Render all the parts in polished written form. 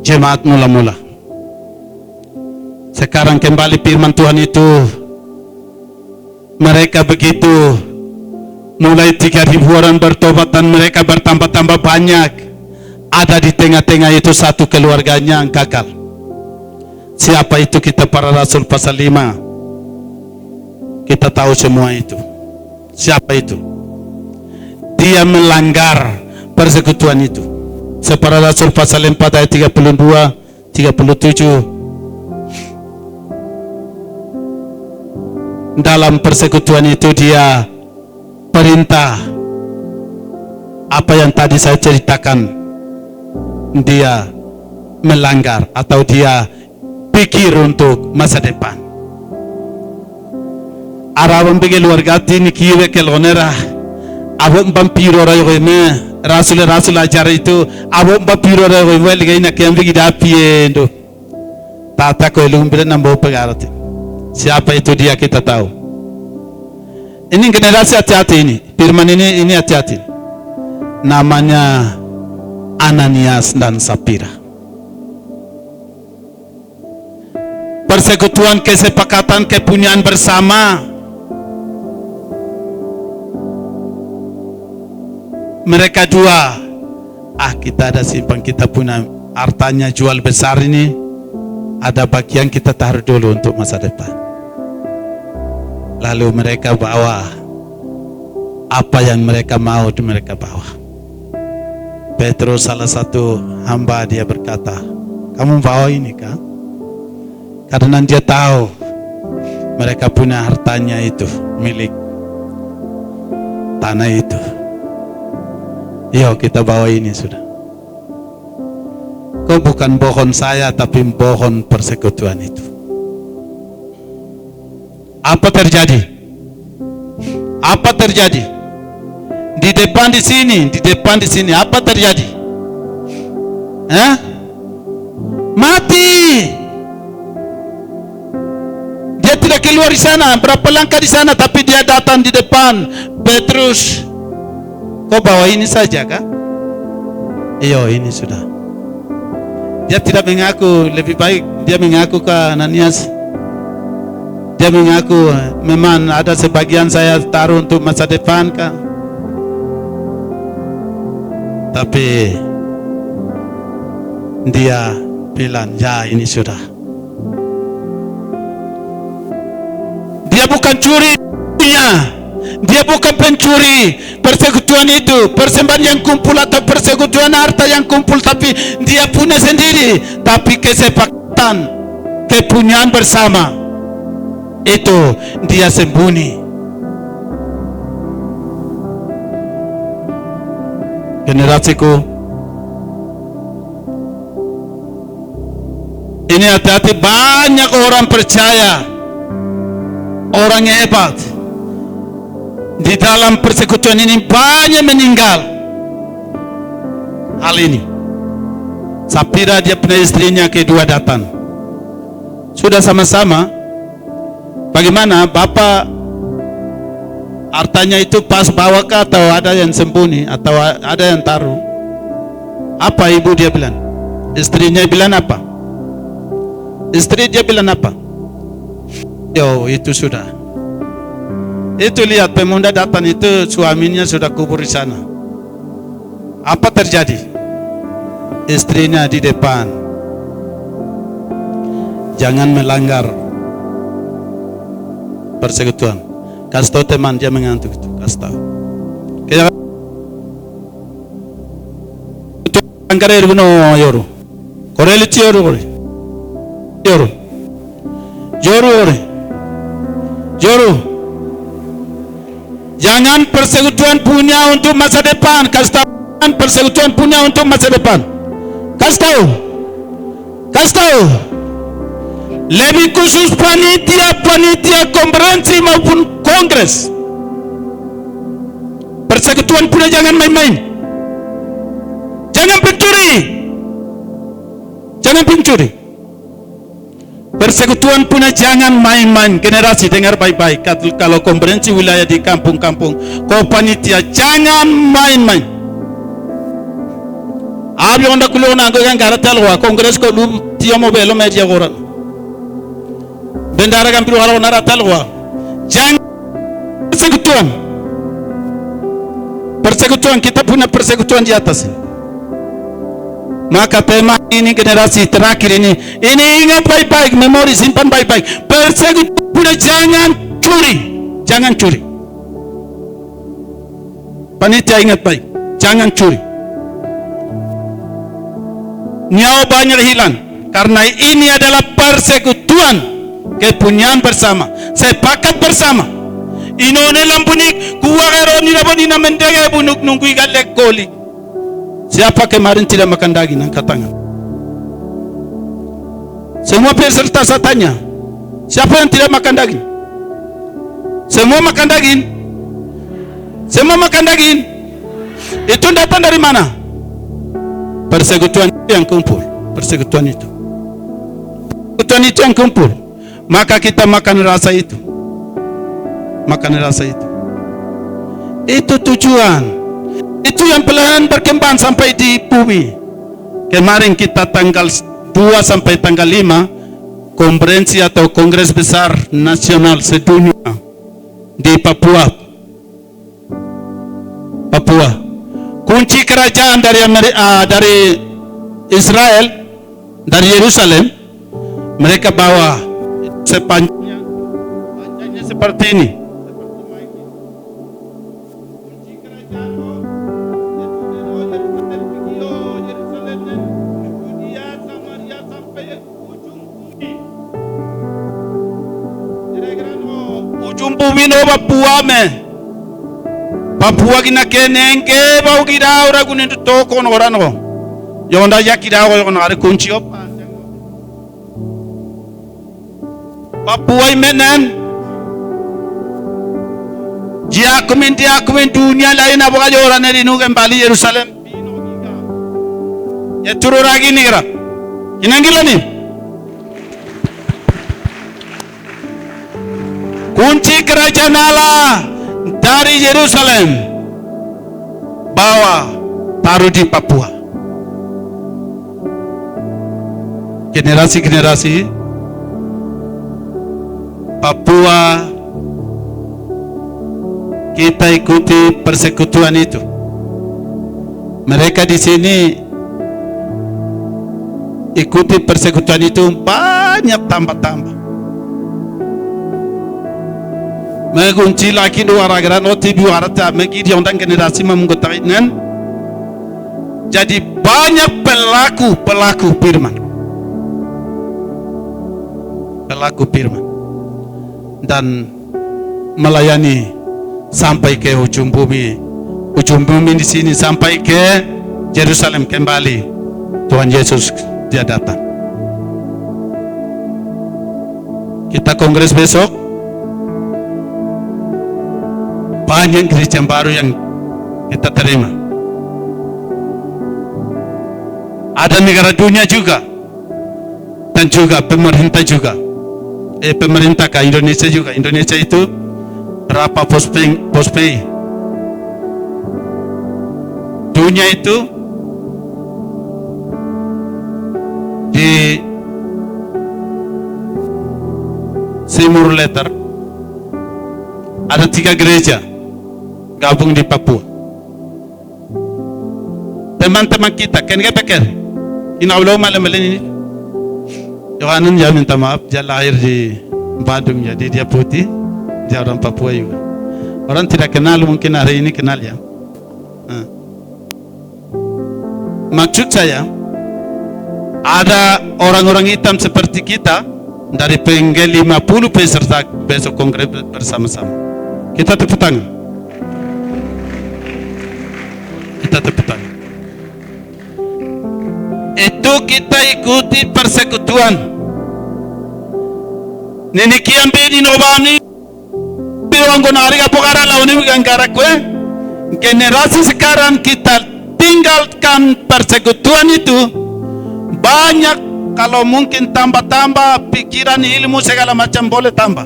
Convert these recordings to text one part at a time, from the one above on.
jemaat mula-mula. Sekarang kembali firman Tuhan itu, mereka begitu mulai 3.000 orang bertobat dan mereka bertambah-tambah banyak. Ada di tengah-tengah itu satu keluarganya yang gagal. Siapa itu? Kita para rasul pasal 5. Kita tahu semua itu. Siapa itu? Dia melanggar persekutuan itu. Para rasul pasal 4 ayat 32, 37. Dalam persekutuan itu dia perintah apa yang tadi saya ceritakan, dia melanggar atau dia pikir untuk masa depan. Arabang bagi luar gati ni kiwe kelonera, abang vampiro rayo me rasul ajar itu, abang vampiro rayo me lagi nak yang bagi dapiendo. Tata ko ilung bila nambo pegarati. Siapa itu dia kita tahu. Ini generasi hati-hati ini. Firman ini hati-hati. Namanya Ananias dan Sapira. Persekutuan, kesepakatan, kepunyaan bersama. Mereka dua. Kita ada simpan, kita punya hartanya jual besar ini. Ada bagian kita taruh dulu untuk masa depan. Lalu mereka bawa apa yang mereka mau, mereka bawa. Petrus salah satu hamba, dia berkata, kamu bawa ini kan? Karena dia tahu mereka punya hartanya itu, milik tanah itu. Yuk kita bawa ini sudah. Kau bukan bohong saya, tapi bohong persekutuan itu. Apa terjadi? Apa terjadi? Di depan di sini, apa terjadi? Mati. Dia tidak keluar di sana, berapa langkah di sana, tapi dia datang di depan. Petrus, kau bawa ini saja kah? Iyo, ini sudah. Dia tidak mengaku, lebih baik dia mengaku ke Ananias. Dia mengaku memang ada sebagian saya taruh untuk masa depan kan. Tapi dia bilang, ya ini sudah. Dia bukan curi, dia bukan pencuri. Persekutuan itu persembahan yang kumpul atau persekutuan harta yang kumpul, tapi dia punya sendiri. Tapi kesepakatan, kepunyaan bersama itu dia sembunyi. Generasiku, ini hati-hati, banyak orang percaya, orang yang hebat di dalam persekutuan ini banyak meninggal. Hal ini Sapira, dia punya istrinya kedua datang, sudah sama-sama. Bagaimana Bapak hartanya itu pas bawa ke, atau ada yang sembunyi, atau ada yang taruh? Apa ibu dia bilang? Istrinya bilang apa? Istri dia bilang apa? Yo, itu sudah. Itu lihat pemuda datang itu, suaminya sudah kubur di sana. Apa terjadi? Istrinya di depan. Jangan melanggar persekutuan. Kasih tahu teman, dia mengantuk itu. Kasih tahu. Kita angkare runo yoru. Koreli yoru kore. Yoru. Yoru kore. Yoru. Jangan persekutuan punya untuk masa depan. Kasih tahu, persekutuan punya untuk masa depan. Kasih tahu. Kasih tahu. Lebih khusus panitia konferensi maupun kongres. Persekutuan punya jangan main-main. Jangan pencuri. Jangan pencuri. Persekutuan punya jangan main-main. Generasi dengar baik-baik. Kalau konferensi wilayah di kampung-kampung, kau panitia jangan main-main. Abi onda kulo na ngogan garatal wa kongres ko lum tiamo belo media goran. Bendara kan pilu halo nara talwa. Jangan persekutuan kita punya persekutuan di atas. Maka tema ini generasi terakhir ini ingat baik-baik, memori simpan baik-baik. Persekutuan punya jangan curi. Panitia ingat baik, jangan curi. Nyawa banyak hilang karena ini adalah persekutuan, kepunyaan bersama, sepakat bersama. Inone lampunik kuwagero ni naboni na mendege bunuk nunggu igalek koli. Siapa kemarin tidak makan daging angkat tangan. Semua peserta saya tanya, siapa yang tidak makan daging? Semua makan daging. Semua makan daging. Itu datang dari mana? Persekutuan yang kumpul. Persekutuan itu yang kumpul. Maka kita makan rasa itu. Makan rasa itu. Itu tujuan. Itu yang pelan berkembang sampai di bumi. Kemarin kita tanggal 2 sampai tanggal 5 konferensi atau kongres besar nasional sedunia di Papua. Kunci kerajaan dari Israel, dari Yerusalem, mereka bawa panjangnya seperti ini. Ujung bumi no Papua gina kenenge bau gida ora gunin to kono orano yonda yakida ko kono are kunci op Papua imenen dia kumin dunia lain apa aja orang dari nu kembali Yerusalem ya turu lagi nih kira inanggila nih kunci kerajaan Allah dari Yerusalem bawa taruh di Papua. Generasi Papua kita ikuti persekutuan itu. Mereka di sini ikuti persekutuan itu banyak tambah. Mengunci lagi dua ragaran OTB warata megi dia undang generasi memenggotakan. Jadi banyak pelaku firman. Dan melayani sampai ke ujung bumi di sini sampai ke Yerusalem kembali. Tuhan Yesus dia datang. Kita kongres besok. Banyak gereja baru yang kita terima. Ada negara dunia juga dan juga pemerintah juga. Pemerintah ke Indonesia juga. Indonesia itu berapa pospay dunia itu di Simur Letter ada 3 gereja gabung di Papua. Teman-teman kita kan kita pikir inaulau malam ini Yohanan ya minta maaf dia lahir di Badung jadi dia putih, dia orang Papua juga. Orang tidak kenal mungkin hari ini kenal ya. Maksud saya ada orang-orang hitam seperti kita dari pengen 50 peserta besok kongres bersama-sama. Kita tepuk tangan. Itu kita ikuti persekutuan. Nini kiambe di nobani piwango nariga pokara launi gangara kue. Generasi sekarang kita tinggalkan persekutuan itu. Banyak kalau mungkin tambah-tambah pikiran ilmu segala macam boleh tambah.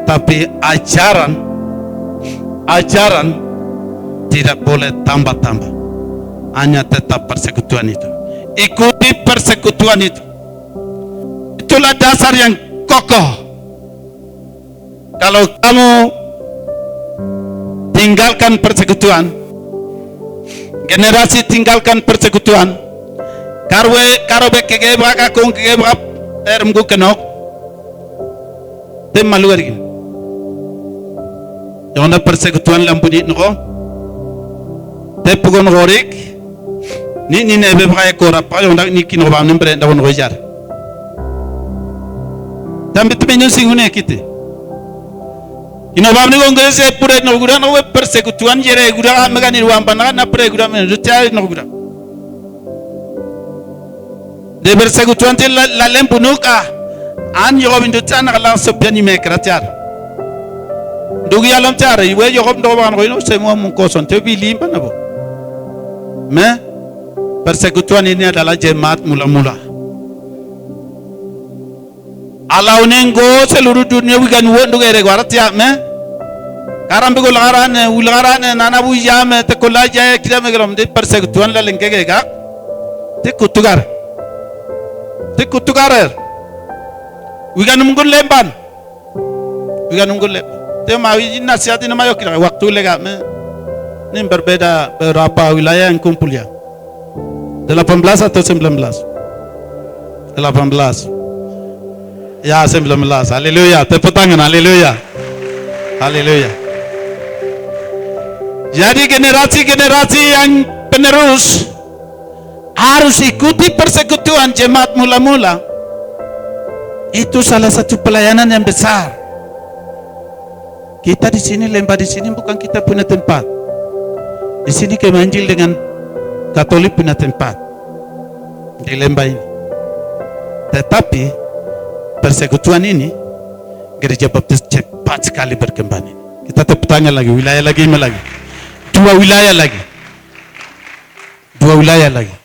Tapi ajaran tidak boleh tambah-tambah. hanya tetap persekutuan itu. Ikuti persekutuan itu. Itulah dasar yang kokoh. Kalau kamu tinggalkan persekutuan, generasi tinggalkan persekutuan, karobe kegebra kung kegebra ermgu kenok, tem malu ergin. Yang persekutuan lampuni noko, te pugon gorik, ni nebe bra ekora pa yang ni kino ba nembre ndawon rojar. Tambi tumenyo singune kiti. Ino ba ni gongo se pure no gura no persekutuan jere gura megani ruambana na pure gura men rutia no gura. De persekutuan te la lempunuka an yo bindu tana kala sopiani mekratiar. Dugi alam cara, iwe yo kom do ban koino semua mungkoson te bilimba na bo. Me persekutuan ini adalah jemaat mula-mula. Allah unenggo seluruh dunia wigan wondu gere gwarat ya me. Karam be ularane nana bu jame te kolaja kida me grom de persekutuan la lengke ga. Te kutugar. Wigan mungkul lemban. Te mawi nasihat ini mayo kira waktu lega me. Ini berbeda beberapa wilayah yang kumpul ya. 18 atau 19? 18. Ya 19. Haleluya. Tepuk tangan. Haleluya. Haleluya. Jadi generasi-generasi yang penerus harus ikuti persekutuan jemaat mula-mula. Itu salah satu pelayanan yang besar. Kita di sini lembah di sini bukan kita punya tempat. Di sini kemanjil dengan Katolik punya tempat di lembah ini. Tetapi persekutuan ini gereja baptis cepat sekali berkembang ini. Kita tepuk tangan lagi, wilayah lagi, dua wilayah lagi.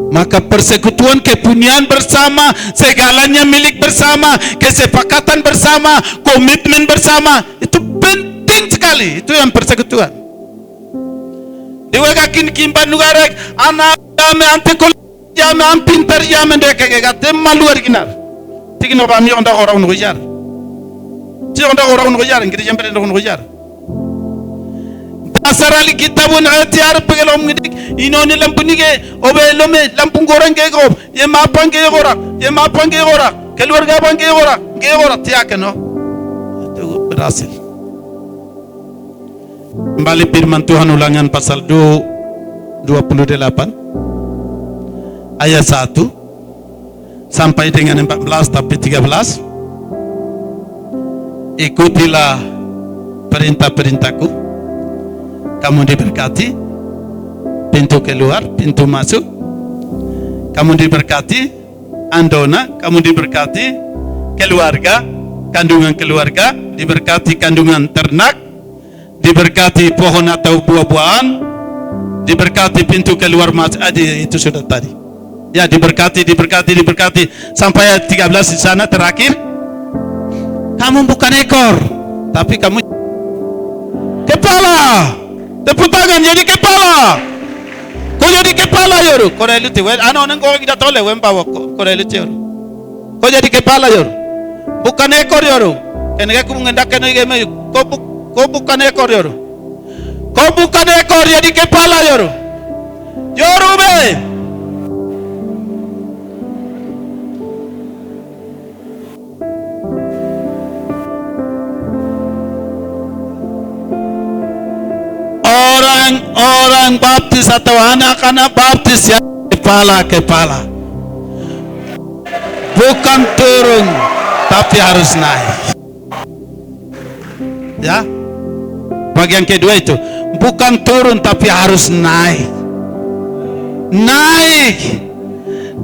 Maka persekutuan kepunyaan bersama, segalanya milik bersama, kesepakatan bersama, komitmen bersama, itu penting sekali. Itu yang persekutuan. Dewa kakin kimpan nugarek anak jame antekol jame ampintar jame deke gate malu original. Tigino ba mi onda orang nujar. Ti onda orang nujar ngiri jambe onda nujar. Asarali kitabun atiar pegelom ngidik inoni lampunige obelome lampung gorang ge go ye mapang ge gora keluarga bang ge gora tiakeno itu berhasil. Kembali firman Tuhan Ulangan pasal 28 ayat 1 sampai dengan 14 tapi 13. Ikutilah perintah-perintahku, kamu diberkati pintu keluar, pintu masuk, kamu diberkati andona, kamu diberkati keluarga, kandungan keluarga, diberkati kandungan ternak, diberkati pohon atau buah-buahan, diberkati pintu keluar masuk. Itu sudah tadi. Ya, diberkati sampai ayat 13 di sana terakhir. Kamu bukan ekor, tapi kamu kepala. Tepuk tangan, jadi kepala. Kau jadi kepala yoru. Kau dah luti. Anak orang kau kita toleh wembawa. Kau dah luti yoru. Kau jadi kepala yoru. Bukan ekor yoru. Kenapa aku mengendakkan ini? Kau bukan ekor yoru. Kau bukan ekor, jadi kepala yoru. Yoru be. Orang baptis atau anak-anak baptis ya kepala. Bukan turun, tapi harus naik. Ya. Bagian kedua itu, bukan turun tapi harus naik.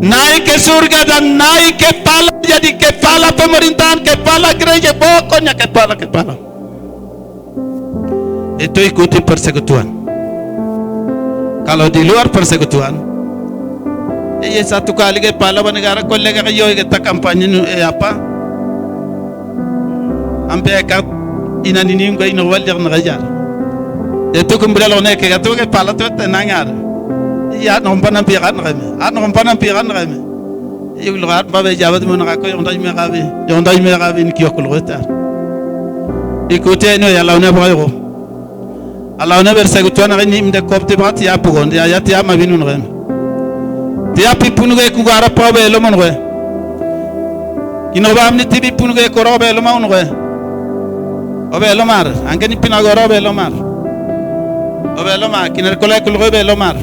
Naik ke surga dan naik kepala, jadi kepala pemerintahan, kepala gereja, pokoknya kepala. Itu ikuti persekutuan. Kalau di luar persekutuan, satu kali kepala negara kolega kayo kita kampanye apa? Sampai kat inaninim ko inowal yang nagajar. Itu kumbira lo ne kaya tu kepala tu tenangar. ya nompan piran kami. Nompan piran kami. Ibu luar bawa jawab mana aku yang tadi mereka ini kiok luar. Ikuti ini ya lawannya bawa. Lawannya bersekutuan ini mende kopti berarti ya pugon dia ya tiap mabinun kami. Tiap pipun gue kugara pawe lomon gue. Kino bam ni tibi pun gue korobe lomon gue. Obe lomar, angke ni pinagoro obe lomar. Obe lomar, kiner kolai kulgobe lomar.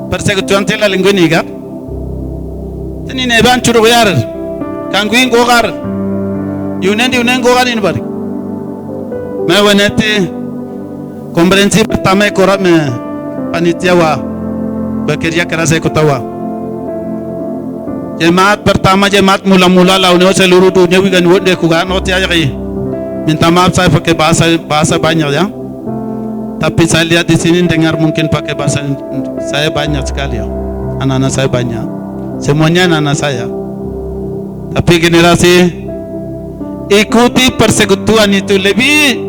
Persekutuan tela linguni kan? Tini neban curu yar, kangguin gogar. Yunen gogar ini bari. Meweneti konferensi pertama korab me panitia wa bekerja keras ekutawa. Jemaat pertama jemaat mula-mula launnya seluruh dunia wigan wode kugan oti ayai. Minta maaf saya pakai bahasa banyak ya. Tapi saya lihat di sini dengar mungkin pakai bahasa saya banyak sekali ya. Anak-anak saya banyak. Semuanya anak-anak saya. Tapi generasi ikuti persekutuan itu lebih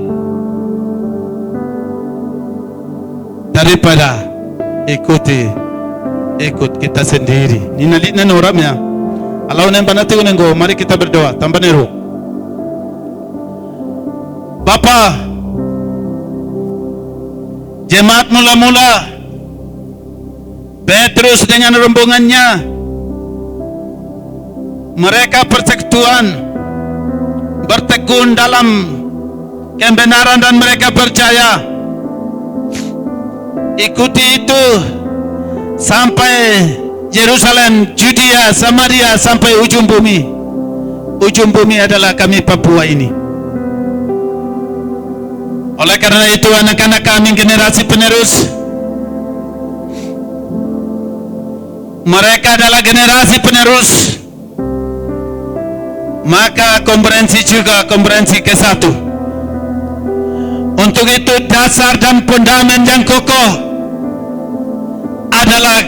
daripada ikut kita sendiri. Ini nalina orang ya. Allah nembanati unenggo. Mari kita berdoa. Tambah neru. Bapa, jemaat mula-mula Petrus dengan rombongannya mereka persekutuan bertekun dalam kebenaran dan mereka percaya. Ikuti itu sampai Yerusalem, Judea, Samaria sampai ujung bumi. Ujung bumi adalah kami Papua ini. Oleh karena itu anak-anak kami generasi penerus, mereka adalah generasi penerus. Maka konferensi juga konferensi ke-1. Untuk itu dasar dan fundament yang kokoh adalah